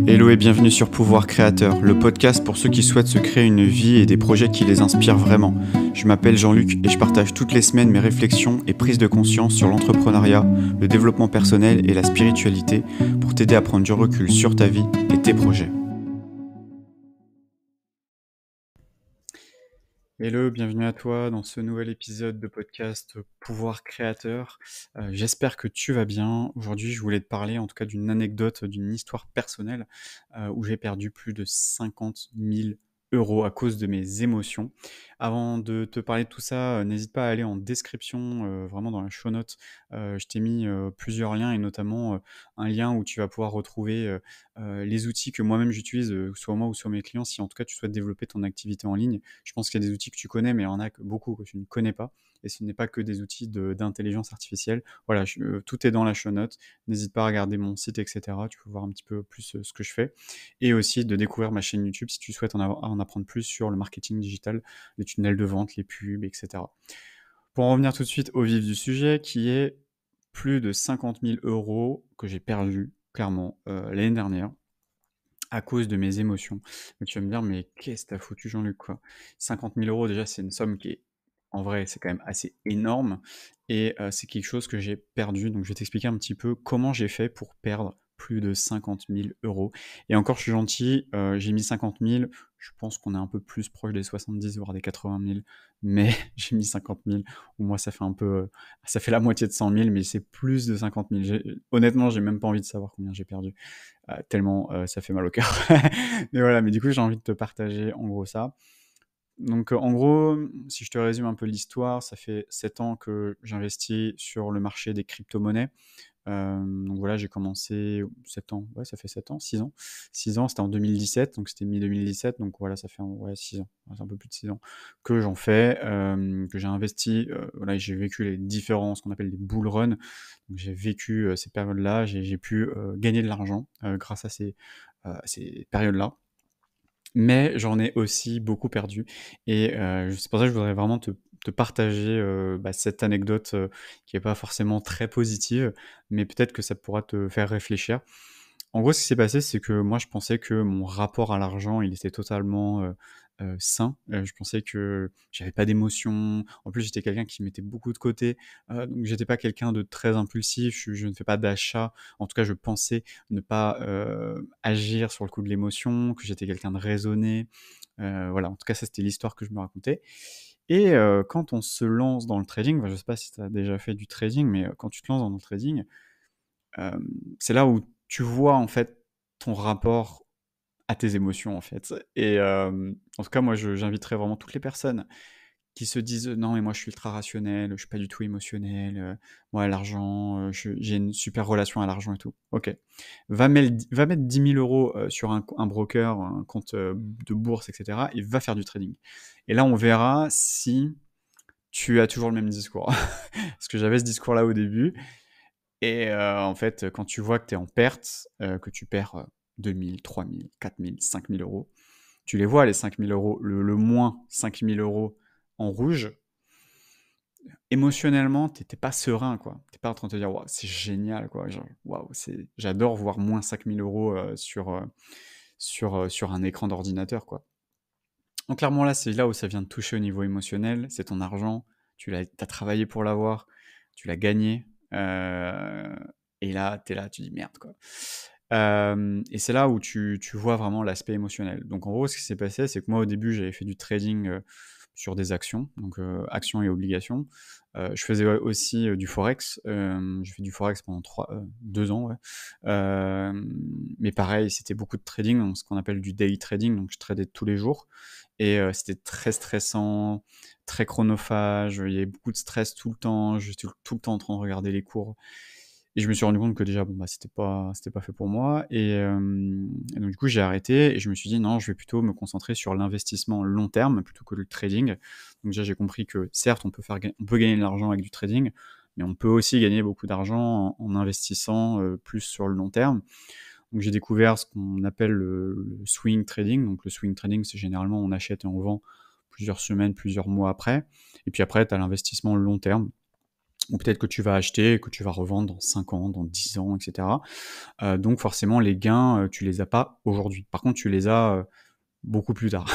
Hello et bienvenue sur Pouvoir Créateur, le podcast pour ceux qui souhaitent se créer une vie et des projets qui les inspirent vraiment. Je m'appelle Jean-Luc et je partage toutes les semaines mes réflexions et prises de conscience sur l'entrepreneuriat, le développement personnel et la spiritualité pour t'aider à prendre du recul sur ta vie et tes projets. Hello, bienvenue à toi dans ce nouvel épisode de podcast Pouvoir Créateur. J'espère que tu vas bien. Aujourd'hui, je voulais te parler en tout cas d'une anecdote, d'une histoire personnelle où j'ai perdu plus de 50 000 euros à cause de mes émotions. Avant de te parler de tout ça, n'hésite pas à aller en description, vraiment dans la show note. Je t'ai mis plusieurs liens et notamment un lien où tu vas pouvoir retrouver les outils que moi-même j'utilise, soit moi ou soit mes clients, si en tout cas tu souhaites développer ton activité en ligne. Je pense qu'il y a des outils que tu connais, mais il y en a beaucoup que tu ne connais pas. Et ce n'est pas que des outils d'intelligence artificielle. Voilà, tout est dans la show note. N'hésite pas à regarder mon site, etc. Tu peux voir un petit peu plus ce que je fais. Et aussi de découvrir ma chaîne YouTube si tu souhaites en apprendre plus sur le marketing digital, les tunnels de vente, les pubs, etc. Pour en revenir tout de suite au vif du sujet, qui est plus de 50 000 euros que j'ai perdu, clairement, l'année dernière, à cause de mes émotions. Mais tu vas me dire, mais qu'est-ce que t'as foutu, Jean-Luc, quoi? 50 000 euros, déjà, c'est une somme qui est, en vrai, c'est quand même assez énorme. Et c'est quelque chose que j'ai perdu. Donc, je vais t'expliquer un petit peu comment j'ai fait pour perdre plus de 50 000 euros. Et encore, je suis gentil, j'ai mis 50 000. Je pense qu'on est un peu plus proche des 70, voire des 80 000. Mais j'ai mis 50 000. Ou moi, ça fait un peu... ça fait la moitié de 100 000, mais c'est plus de 50 000. Honnêtement, j'ai même pas envie de savoir combien j'ai perdu. Tellement ça fait mal au cœur. Mais voilà, mais du coup, j'ai envie de te partager en gros ça. Donc en gros, si je te résume un peu l'histoire, ça fait 7 ans que j'investis sur le marché des crypto-monnaies. Donc voilà, j'ai commencé 7 ans, ouais, ça fait 7 ans, 6 ans. 6 ans, c'était en 2017, donc c'était mi-2017, donc voilà, ça fait 6 ans, c'est un peu plus de 6 ans que j'en fais, que j'ai investi, voilà, j'ai vécu les différents, ce qu'on appelle les bull run. Donc j'ai vécu ces périodes-là, j'ai pu gagner de l'argent grâce à ces périodes-là. Mais j'en ai aussi beaucoup perdu et c'est pour ça que je voudrais vraiment te partager, cette anecdote, qui est pas forcément très positive, mais peut-être que ça pourra te faire réfléchir. En gros, ce qui s'est passé, c'est que moi, je pensais que mon rapport à l'argent, il était totalement, sain. Je pensais que j'avais pas d'émotions. En plus, j'étais quelqu'un qui mettait beaucoup de côté, donc j'étais pas quelqu'un de très impulsif. Je ne fais pas d'achat. En tout cas, je pensais ne pas, agir sur le coup de l'émotion, que j'étais quelqu'un de raisonné. Voilà, en tout cas, ça, c'était l'histoire que je me racontais et quand on se lance dans le trading, je sais pas si tu as déjà fait du trading, mais quand tu te lances dans le trading, c'est là où tu vois en fait ton rapport à tes émotions en fait. Et en tout cas, moi, j'inviterais vraiment toutes les personnes qui se disent non, mais moi je suis ultra rationnel, je suis pas du tout émotionnel, moi l'argent, j'ai une super relation à l'argent et tout. Ok. Va mettre 10 000 euros sur un broker, un compte de bourse, etc. et va faire du trading. Et là, on verra si tu as toujours le même discours. Parce que j'avais ce discours-là au début. Et en fait, quand tu vois que tu es en perte, que tu perds 2 000, 3 000, 4 000, 5 000 euros, tu les vois les 5 000 euros, le moins 5 000 euros en rouge, émotionnellement, t'es pas serein, quoi. T'es pas en train de te dire, waouh, c'est génial, quoi. Genre, waouh, j'adore voir moins 5 000 euros sur un écran d'ordinateur, quoi. Donc clairement, là, c'est là où ça vient de toucher au niveau émotionnel. C'est ton argent, t'as travaillé pour l'avoir, tu l'as gagné. Et là, t'es là, tu dis merde, quoi. Et c'est là où tu vois vraiment l'aspect émotionnel. Donc en gros, ce qui s'est passé, c'est que moi, au début, j'avais fait du trading sur des actions, donc actions et obligations. Je faisais aussi du forex. J'ai fait du forex pendant 2 ans, ouais. Mais pareil, c'était beaucoup de trading, donc ce qu'on appelle du day trading, donc je tradais tous les jours. Et c'était très stressant, très chronophage, il y avait beaucoup de stress tout le temps, j'étais tout le temps en train de regarder les cours. Et je me suis rendu compte que déjà, bon, bah, c'était pas fait pour moi. Et donc, du coup, j'ai arrêté et je me suis dit, non, je vais plutôt me concentrer sur l'investissement long terme plutôt que le trading. Donc, déjà, j'ai compris que certes, on peut gagner de l'argent avec du trading, mais on peut aussi gagner beaucoup d'argent en investissant plus sur le long terme. Donc, j'ai découvert ce qu'on appelle le swing trading. Donc, le swing trading, c'est généralement on achète et on vend plusieurs semaines, plusieurs mois après. Et puis après, tu as l'investissement long terme. ou peut-être que tu vas acheter et que tu vas revendre dans 5 ans, dans 10 ans et cetera. Donc forcément les gains, tu les as pas aujourd'hui. Par contre, tu les as, beaucoup plus tard.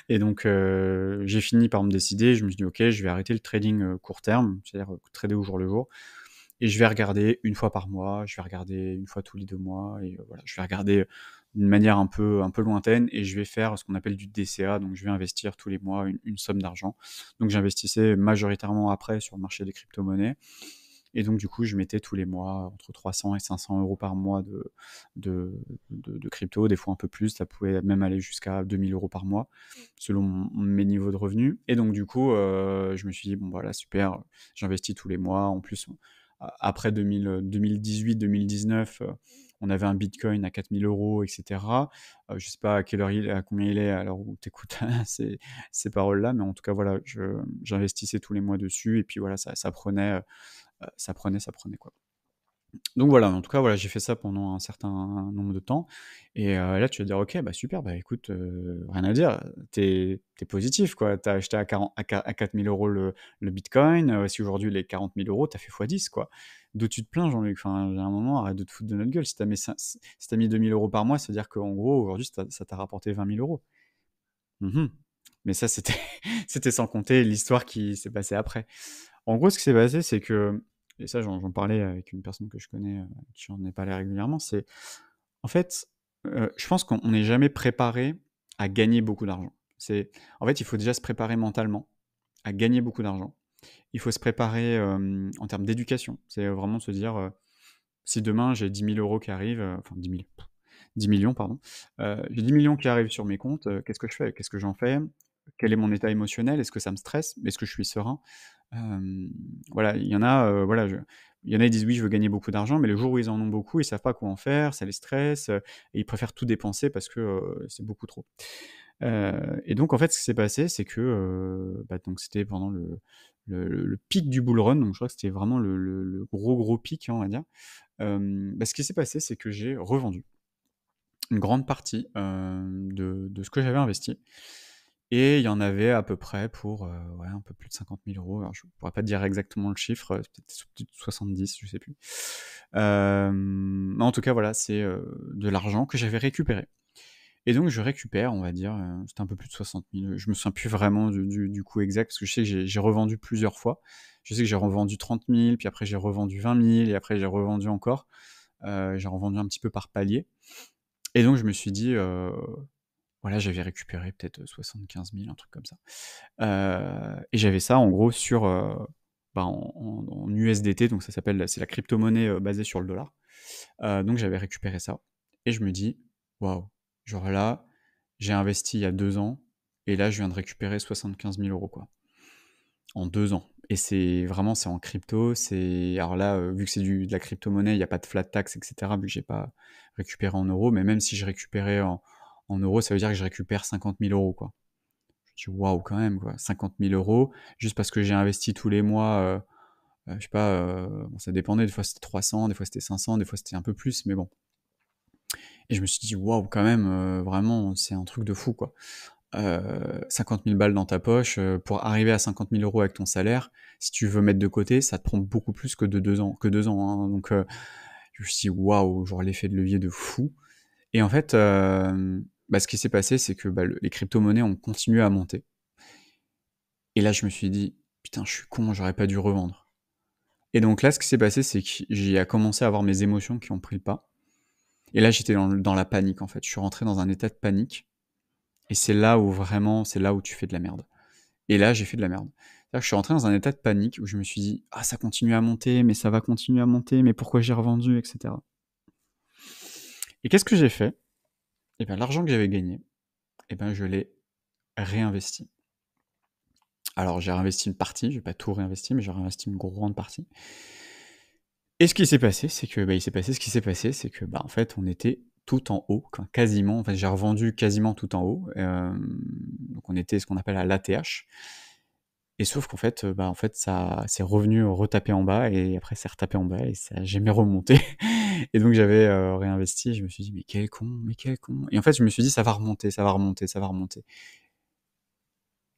Et donc j'ai fini par me décider, je me suis dit: «OK, je vais arrêter le trading, court terme», c'est-à-dire, trader au jour le jour, et je vais regarder une fois par mois, je vais regarder une fois tous les 2 mois, et voilà, je vais regarder, d'une manière un peu lointaine, et je vais faire ce qu'on appelle du DCA, donc je vais investir tous les mois une somme d'argent. Donc j'investissais majoritairement après sur le marché des crypto-monnaies, et donc du coup, je mettais tous les mois entre 300 et 500 € par mois de de crypto, des fois un peu plus, ça pouvait même aller jusqu'à 2 000 € par mois, selon mes niveaux de revenus. Et donc du coup, je me suis dit: «Bon voilà, super, j'investis tous les mois». En plus, après 2018-2019, on avait un bitcoin à 4 000 € et cetera. Je sais pas à combien il est à l'heure où tu écoutes ces paroles-là, mais en tout cas voilà, j'investissais tous les mois dessus, et puis voilà, ça prenait, ça prenait quoi. Donc voilà, en tout cas, voilà, j'ai fait ça pendant un certain nombre de temps, et là, tu vas dire: «OK, bah, super, bah, écoute, rien à dire, tu es positif, quoi. Tu as acheté à 4 000 € le bitcoin, si aujourd'hui il est 40 000 €, tu as fait x10, quoi. D'où tu te plains, Jean-Luc? Enfin, il y a un moment, arrête de te foutre de notre gueule. Si tu as mis 2 000 € par mois, ça veut dire qu'en gros, aujourd'hui, ça t'a rapporté 20 000 €. Mmh. Mais ça, c'était c'était sans compter l'histoire qui s'est passée après. En gros, ce qui s'est passé, c'est que, et ça, j'en parlais avec une personne que je connais, qui j'en ai parlé régulièrement, c'est en fait, je pense qu'on n'est jamais préparé à gagner beaucoup d'argent. En fait, il faut déjà se préparer mentalement à gagner beaucoup d'argent. Il faut se préparer, en termes d'éducation. C'est vraiment se dire, si demain j'ai 10 000 € qui arrivent, enfin 10 000, 10 millions, pardon, j'ai 10 millions qui arrivent sur mes comptes, qu'est-ce que je fais? Qu'est-ce que j'en fais? Quel est mon état émotionnel? Est-ce que ça me stresse? Est-ce que je suis serein? Voilà, il y en a, voilà, il y en a, ils disent: «Oui, je veux gagner beaucoup d'argent», mais le jour où ils en ont beaucoup, ils savent pas quoi en faire, ça les stresse, et ils préfèrent tout dépenser parce que, c'est beaucoup trop. Et donc en fait, ce qui s'est passé, c'est que, bah, donc c'était pendant le pic du bull run, donc je crois que c'était vraiment le gros, gros pic, hein, on va dire. Bah, ce qui s'est passé, c'est que j'ai revendu une grande partie, de ce que j'avais investi, et il y en avait à peu près pour, ouais, un peu plus de 50 000 €. Alors je pourrais pas te dire exactement le chiffre, peut-être 70, je sais plus. Mais en tout cas, voilà, c'est, de l'argent que j'avais récupéré, et donc je récupère, on va dire, c'était un peu plus de 60 000, je me souviens plus vraiment du coût exact, parce que je sais que j'ai revendu plusieurs fois. Je sais que j'ai revendu 30 000, puis après j'ai revendu 20 000, et après j'ai revendu encore. J'ai revendu un petit peu par palier, et donc je me suis dit, voilà, j'avais récupéré peut-être 75 000, un truc comme ça. Et j'avais ça en gros sur, bah, en USDT, donc ça s'appelle c'est la crypto-monnaie, basée sur le dollar. Donc j'avais récupéré ça, et je me dis: «Waouh, genre là, j'ai investi il y a 2 ans, et là je viens de récupérer 75 000 € quoi, en 2 ans». Et c'est vraiment, c'est en crypto, alors là, vu que c'est de la crypto-monnaie, il y a pas de flat tax et cetera, vu que j'ai pas récupéré en euros, mais même si je récupérais en euros, ça veut dire que je récupère 50 000 € quoi. Je me dis: «Waouh, quand même quoi, 50 000 € juste parce que j'ai investi tous les mois», je sais pas, bon, ça dépendait, des fois c'était 300, des fois c'était 500, des fois c'était un peu plus, mais bon. Et je me suis dit: «Waouh, quand même, vraiment, c'est un truc de fou, quoi». 50 000 balles dans ta poche, pour arriver à 50 000 € avec ton salaire, si tu veux mettre de côté, ça te prend beaucoup plus que 2 ans, hein. Donc je me suis dit: «Waouh», genre l'effet de levier de fou. Et en fait, bah, ce qui s'est passé, c'est que, bah, les crypto-monnaies ont continué à monter, et là, je me suis dit: «Putain, je suis con, j'aurais pas dû revendre». Et donc là, ce qui s'est passé, c'est que j'ai commencé à avoir mes émotions qui ont pris le pas, et là, j'étais dans la panique, en fait. Je suis rentré dans un état de panique, et c'est là où vraiment, c'est là où tu fais de la merde. Et là, j'ai fait de la merde. C'est-à-dire que je suis rentré dans un état de panique où je me suis dit: «Ah, ça continue à monter, mais ça va continuer à monter, mais pourquoi j'ai revendu?» et cetera. Et qu'est-ce que j'ai fait? Et ben, l'argent que j'avais gagné, et ben, je l'ai réinvesti. Alors, j'ai réinvesti une partie, j'ai pas tout réinvesti, mais j'ai réinvesti une grande partie. Et ce qui s'est passé, c'est que, bah, il s'est passé ce qui s'est passé, c'est que, bah, en fait, on était tout en haut, enfin, quasiment, en fait, j'ai revendu quasiment tout en haut, donc on était ce qu'on appelle à l'ATH. Et sauf qu'en fait, bah, en fait, ça c'est revenu retaper en bas, et après c'est retapé en bas, et ça a jamais remonté. Et donc j'avais, réinvesti, je me suis dit: «Mais quel con, mais quel con», et en fait, je me suis dit: «Ça va remonter, ça va remonter, ça va remonter»,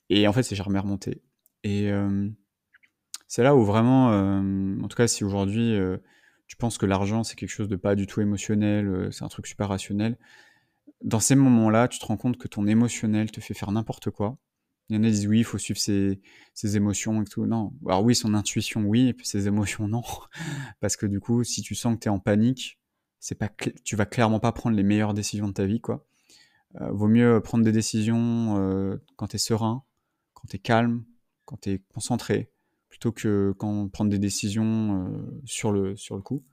et en fait, c'est jamais remonté. Et C'est là où vraiment, en tout cas, si aujourd'hui, tu penses que l'argent, c'est quelque chose de pas du tout émotionnel, c'est un truc super rationnel, dans ces moments-là, tu te rends compte que ton émotionnel te fait faire n'importe quoi. Il y en a qui disent: «Oui, il faut suivre ses émotions et tout». Non, alors oui, son intuition, oui, et puis ses émotions, non. Parce que du coup, si tu sens que tu es en panique, c'est pas cl tu vas clairement pas prendre les meilleures décisions de ta vie, quoi. Vaut mieux prendre des décisions, quand tu es serein, quand tu es calme, quand tu es concentré, plutôt que quand prendre des décisions, sur le coup.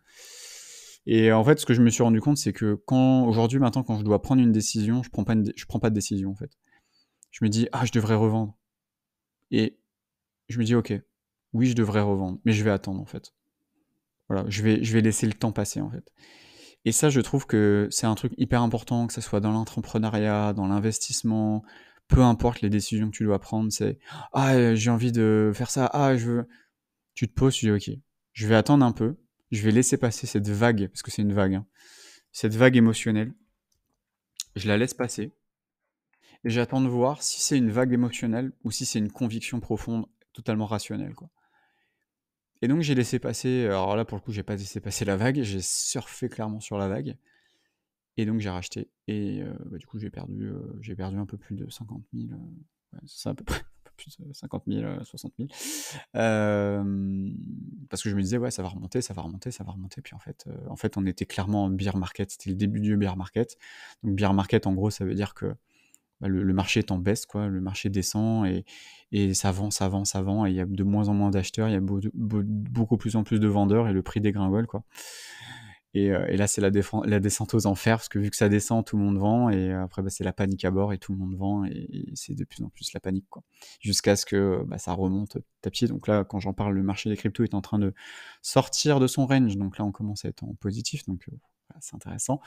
Et en fait, ce que je me suis rendu compte, c'est que aujourd'hui, maintenant, quand je dois prendre une décision, je prends pas de décision, en fait. Je me dis: «Ah, je devrais revendre», et je me dis: «OK, oui, je devrais revendre, mais je vais attendre, en fait». Voilà, je vais laisser le temps passer, en fait. Et ça, je trouve que c'est un truc hyper important, que ça soit dans l'entrepreneuriat, dans l'investissement, peu importe les décisions que tu dois prendre, c'est: «Ah, j'ai envie de faire ça, ah, je veux». Tu te poses, tu dis: «OK, je vais attendre un peu, je vais laisser passer cette vague», parce que c'est une vague, hein, cette vague émotionnelle, je la laisse passer et j'attends de voir si c'est une vague émotionnelle ou si c'est une conviction profonde, totalement rationnelle, quoi. Et donc j'ai laissé passer, alors là, pour le coup, j'ai pas laissé passer la vague, j'ai surfé clairement sur la vague. Et donc j'ai racheté et bah, du coup j'ai perdu un peu plus de 50 000, ouais, c'est ça à peu près, un peu plus de 50 000, 60 000. Parce que je me disais: «Ouais, ça va remonter, ça va remonter, ça va remonter», puis en fait, on était clairement en bear market, c'était le début du bear market. Donc bear market, en gros, ça veut dire que, bah, le marché est en baisse, quoi, le marché descend et ça vend, ça vend, ça vend, et il y a de moins en moins d'acheteurs, il y a beaucoup plus en plus de vendeurs et le prix dégringole, quoi. Et là, c'est la descente aux enfers, parce que vu que ça descend, tout le monde vend, et après, bah, c'est la panique à bord et tout le monde vend, et c'est de plus en plus la panique, quoi. Jusqu'à ce que, bah, ça remonte petit à petit. Donc là, quand j'en parle, le marché des cryptos est en train de sortir de son range, donc là, on commence à être en positif, donc voilà, c'est intéressant.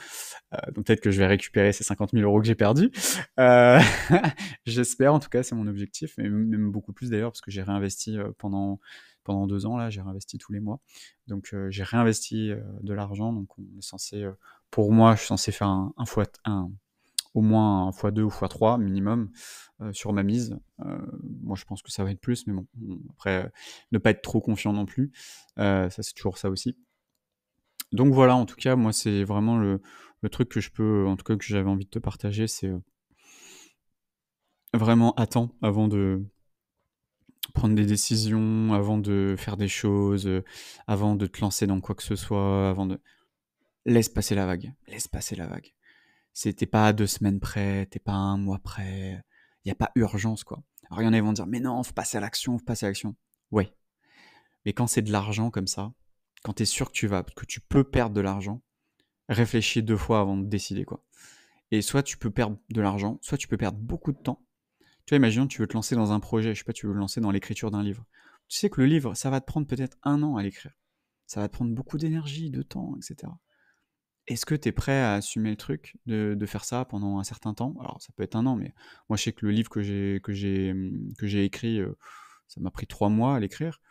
Donc peut-être que je vais récupérer ces 50 000 € que j'ai perdus. Heu, j'espère, en tout cas, c'est mon objectif, et même beaucoup plus d'ailleurs, parce que j'ai réinvesti, pendant 2 ans là, j'ai réinvesti tous les mois. Donc j'ai réinvesti, de l'argent, donc on est censé, pour moi, je suis censé faire un fois un au moins un fois 2 ou fois 3 minimum, sur ma mise. Moi, je pense que ça va être plus, mais bon, après, ne pas être trop confiant non plus. Ça, c'est toujours ça aussi. Donc voilà, en tout cas, moi, c'est vraiment le truc que je peux, en tout cas, que j'avais envie de te partager, c'est, vraiment attends avant de prendre des décisions, avant de faire des choses, avant de te lancer dans quoi que ce soit, avant de laisse passer la vague, laisse passer la vague. Tu pas à 2 semaines près, tu pas à 1 mois près, il y a pas urgence, quoi. Alors il y en a, ils vont dire: «Mais non, faut passer à l'action, faut passer à l'action». Ouais, mais quand c'est de l'argent comme ça, quand tu es sûr que tu peux perdre de l'argent, réfléchis 2 fois avant de décider, quoi. Et soit tu peux perdre de l'argent, soit tu peux perdre beaucoup de temps. Tu vois, imaginons, tu veux te lancer dans un projet, je sais pas, tu veux te lancer dans l'écriture d'un livre. Tu sais que le livre, ça va te prendre peut-être 1 an à l'écrire. Ça va te prendre beaucoup d'énergie, de temps, et cetera. Est-ce que tu es prêt à assumer le truc de faire ça pendant un certain temps? Alors ça peut être 1 an, mais moi je sais que le livre que j'ai écrit, ça m'a pris 3 mois à l'écrire.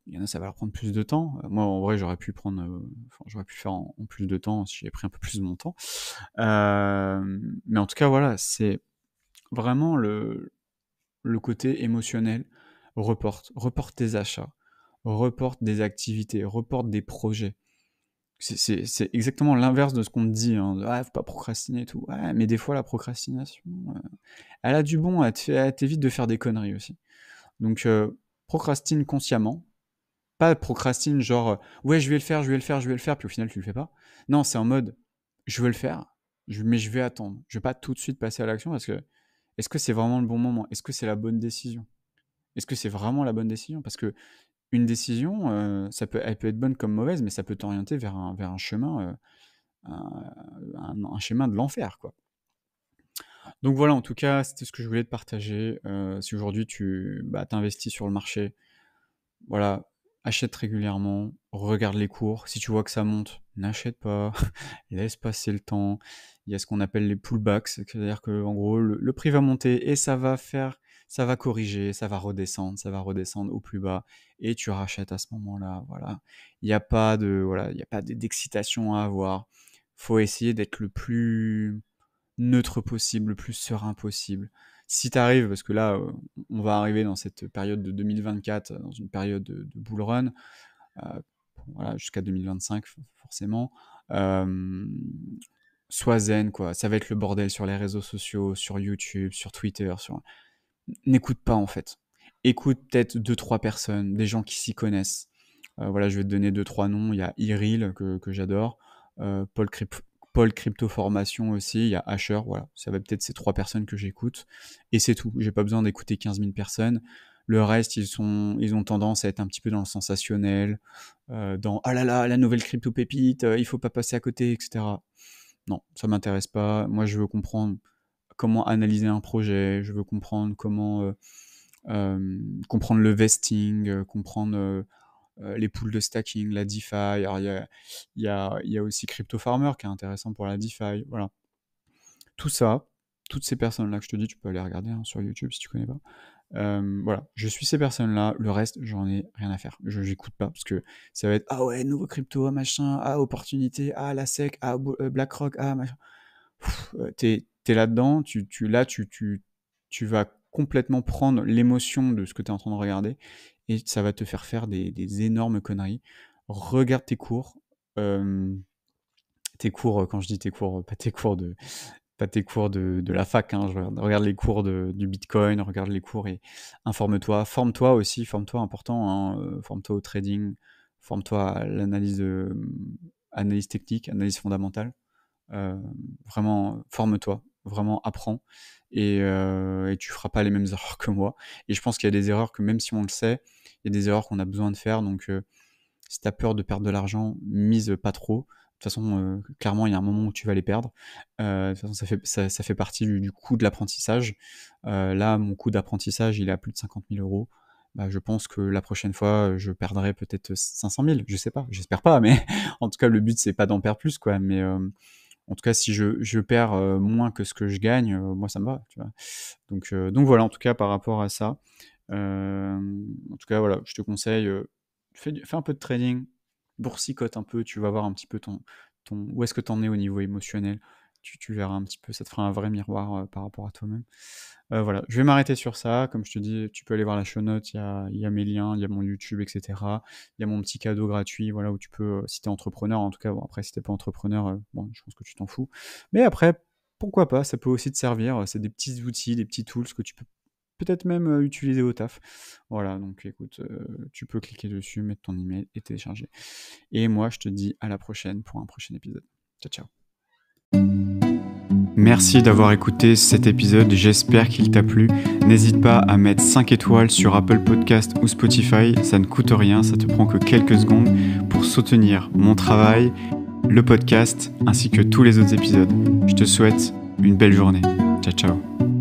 Il y en a, ça va leur prendre plus de temps. Moi, en vrai, j'aurais pu faire en plus de temps si j'avais pris un peu plus de mon temps. Mais en tout cas, voilà, c'est vraiment le côté émotionnel. Reporte tes achats, reporte des activités, reporte des projets. C'est exactement l'inverse de ce qu'on te dit, hein. «Ah, faut pas procrastiner et tout». Ouais, mais des fois la procrastination, heu, elle a du bon, elle t'évite de faire des conneries aussi. Donc procrastine consciemment, pas procrastine genre, «Ouais, je vais le faire, je vais le faire, je vais le faire», puis au final tu le fais pas. Non, c'est en mode: «Je veux le faire, mais je vais attendre. Je vais pas tout de suite passer à l'action, parce que est-ce que c'est vraiment le bon moment? Est-ce que c'est la bonne décision? Est-ce que c'est vraiment la bonne décision?» Parce que une décision, elle peut être bonne comme mauvaise, mais ça peut t'orienter vers un chemin, un chemin de l'enfer, quoi. Donc voilà, en tout cas, c'était ce que je voulais te partager. Si aujourd'hui tu t'investis sur le marché, voilà, achète régulièrement, regarde les cours. Si tu vois que ça monte, n'achète pas, laisse passer le temps. Il y a ce qu'on appelle les pullbacks, c'est-à-dire qu'en gros, le prix va monter et ça va corriger, ça va redescendre au plus bas, et tu rachètes à ce moment-là, voilà. Il n'y a pas de, voilà, il y a pas d'excitation à avoir. Faut essayer d'être le plus neutre possible, le plus serein possible. Si tu arrives, parce que là, on va arriver dans cette période de 2024, dans une période de bull run, voilà, jusqu'à 2025 forcément, sois zen, quoi. Ça va être le bordel sur les réseaux sociaux, sur YouTube, sur Twitter, n'écoute pas, en fait. Écoute peut-être deux trois personnes, des gens qui s'y connaissent. Voilà, je vais te donner deux trois noms. Il y a Iril que j'adore, Paul Crypto Formation aussi, il y a Asher, voilà. Ça va peut-être ces 3 personnes que j'écoute et c'est tout. J'ai pas besoin d'écouter 15 000 personnes. Le reste, ils ont tendance à être un petit peu dans le sensationnel, dans «Ah là là, la nouvelle crypto pépite, il faut pas passer à côté» et cetera. Non, ça m'intéresse pas. Moi, je veux comprendre comment analyser un projet, je veux comprendre comprendre le vesting, comprendre, les pools de stacking, la DeFi. Alors il y a aussi Crypto Farmer qui est intéressant pour la DeFi, voilà. Tout ça, toutes ces personnes-là que je te dis, tu peux aller regarder, hein, sur YouTube si tu connais pas. Voilà, je suis ces personnes-là, le reste, j'en ai rien à faire. J'écoute pas parce que ça va être: «Ah ouais, nouveau crypto, ah machin, ah opportunité, ah la SEC, ah BlackRock, ah machin». Tu là-dedans, tu vas complètement prendre l'émotion de ce que tu es en train de regarder et ça va te faire des énormes conneries. Regarde tes cours, quand je dis tes cours, pas tes cours de la fac, hein, regarde les cours du Bitcoin, regarde les cours et informe-toi. Forme-toi aussi, forme-toi important, hein, forme-toi au trading, forme-toi à l'analyse, analyse technique, analyse fondamentale. Euh, Vraiment, forme-toi, vraiment apprends et tu feras pas les mêmes erreurs que moi. Et je pense qu'il y a des erreurs que même si on le sait, il y a des erreurs qu'on a besoin de faire. Donc, si tu as peur de perdre de l'argent, mise pas trop. De toute façon, clairement, il y a un moment où tu vas les perdre. De toute façon, ça fait partie du coût de l'apprentissage. Là, mon coût d'apprentissage, il est à plus de 50 000 euros. Bah, je pense que la prochaine fois, je perdrai peut-être 500 000. Je sais pas, j'espère pas, mais en tout cas, le but, c'est pas d'en perdre plus, quoi. Mais en tout cas, si je perds moins que ce que je gagne, moi, ça me va, tu vois. Donc voilà, en tout cas, par rapport à ça. En tout cas, voilà, je te conseille, fais un peu de trading, boursicote un peu, tu vas voir un petit peu où est-ce que tu en es au niveau émotionnel. Tu verras un petit peu, ça te fera un vrai miroir par rapport à toi-même. Voilà, je vais m'arrêter sur ça. Comme je te dis, tu peux aller voir la show note, il y a mes liens, il y a mon YouTube, etc. Il y a mon petit cadeau gratuit, voilà, où tu peux, si tu es entrepreneur, en tout cas, bon, après, si t'es pas entrepreneur, bon, je pense que tu t'en fous. Mais après, pourquoi pas, ça peut aussi te servir. C'est des petits outils, des petits tools que tu peux peut-être même utiliser au taf. Voilà, donc écoute, tu peux cliquer dessus, mettre ton email et télécharger. Et moi, je te dis à la prochaine pour un prochain épisode. Ciao, ciao. Merci d'avoir écouté cet épisode, j'espère qu'il t'a plu. N'hésite pas à mettre 5 étoiles sur Apple Podcast ou Spotify, ça ne coûte rien, ça te prend que quelques secondes pour soutenir mon travail, le podcast ainsi que tous les autres épisodes. Je te souhaite une belle journée. Ciao, ciao.